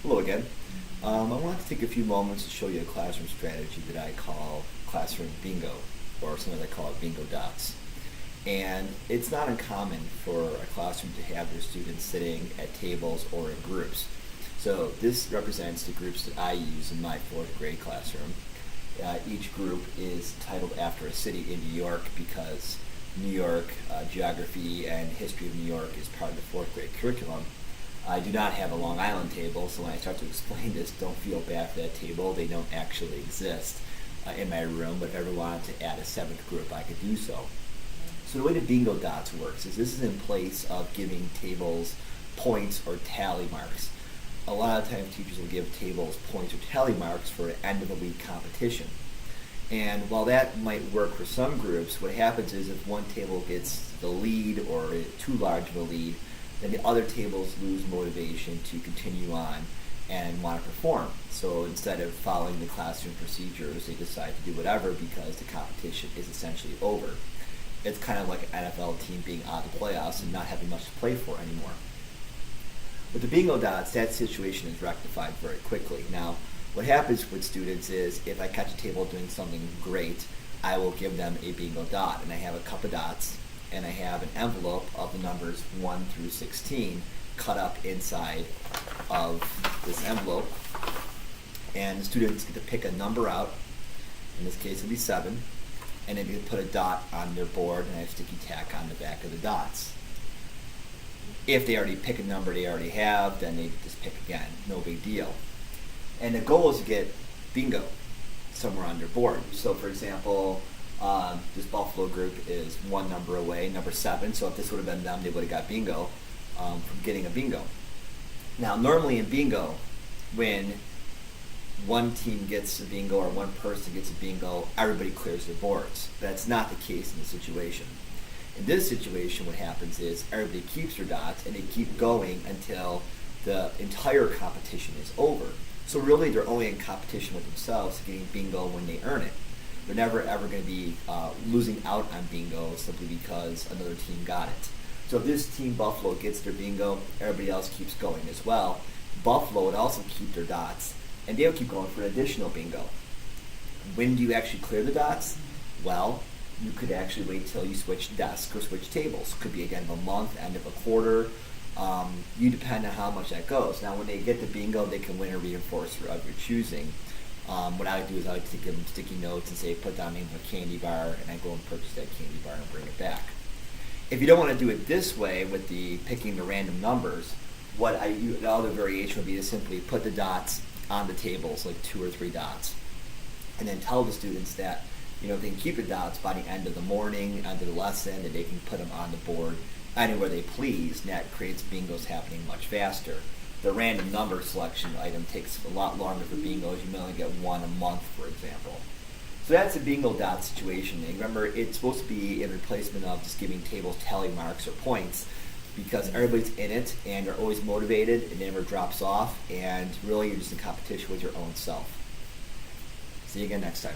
Hello again. I want to take a few moments to show you a classroom strategy that I call classroom bingo, or sometimes I call it bingo dots. And it's not uncommon for a classroom to have their students sitting at tables or in groups. So this represents the groups that I use in my fourth grade classroom. Each group is titled after a city in New York because New York geography and history of New York is part of the fourth grade curriculum. I do not have a Long Island table, so when I start to explain this, don't feel bad for that table. They don't actually exist in my room, but if I ever wanted to add a seventh group, I could do so. So the way the bingo dots works is this is in place of giving tables points or tally marks. A lot of times teachers will give tables points or tally marks for an end of the week competition. And while that might work for some groups, what happens is if one table gets the lead or too large of a lead, then the other tables lose motivation to continue on and want to perform. So instead of following the classroom procedures, they decide to do whatever because the competition is essentially over. It's kind of like an NFL team being out of the playoffs and not having much to play for anymore. With the bingo dots, that situation is rectified very quickly. Now, what happens with students is if I catch a table doing something great, I will give them a bingo dot, and I have a couple of dots, and I have an envelope of the numbers 1 through 16 cut up inside of this envelope. And the students get to pick a number out. In this case, it'll be 7. And then you put a dot on their board, and I have sticky tack on the back of the dots. If they already pick a number they already have, then they just pick again. No big deal. And the goal is to get bingo somewhere on their board. So, for example, this Buffalo group is one number away, number 7. So if this would have been them, they would have got bingo from getting a bingo. Now, normally in bingo, when one team gets a bingo or one person gets a bingo, everybody clears their boards. That's not the case in this situation. In this situation, what happens is everybody keeps their dots and they keep going until the entire competition is over. So really, they're only in competition with themselves, getting bingo when they earn it. They're never ever going to be losing out on bingo simply because another team got it. So if this team Buffalo gets their bingo, everybody else keeps going as well. Buffalo would also keep their dots, and they would keep going for an additional bingo. When do you actually clear the dots? Well, you could actually wait till you switch desks or switch tables. Could be again of a month, end of a quarter. You depend on how much that goes. Now, when they get the bingo, they can win a reinforcer of your choosing. What I would do is I like to give them sticky notes and say, put down a candy bar, and I go and purchase that candy bar and bring it back. If you don't want to do it this way with the picking the random numbers, the other variation would be to simply put the dots on the tables, like 2 or 3 dots, and then tell the students that they can keep the dots by the end of the morning, end of the lesson, that they can put them on the board anywhere they please, and that creates bingos happening much faster. The random number selection item takes a lot longer for bingos. You may only get one a month, for example. So that's a bingo dot situation. And remember, it's supposed to be in replacement of just giving tables tally marks or points because everybody's in it and they're always motivated and never drops off, and really you're just in competition with your own self. See you again next time.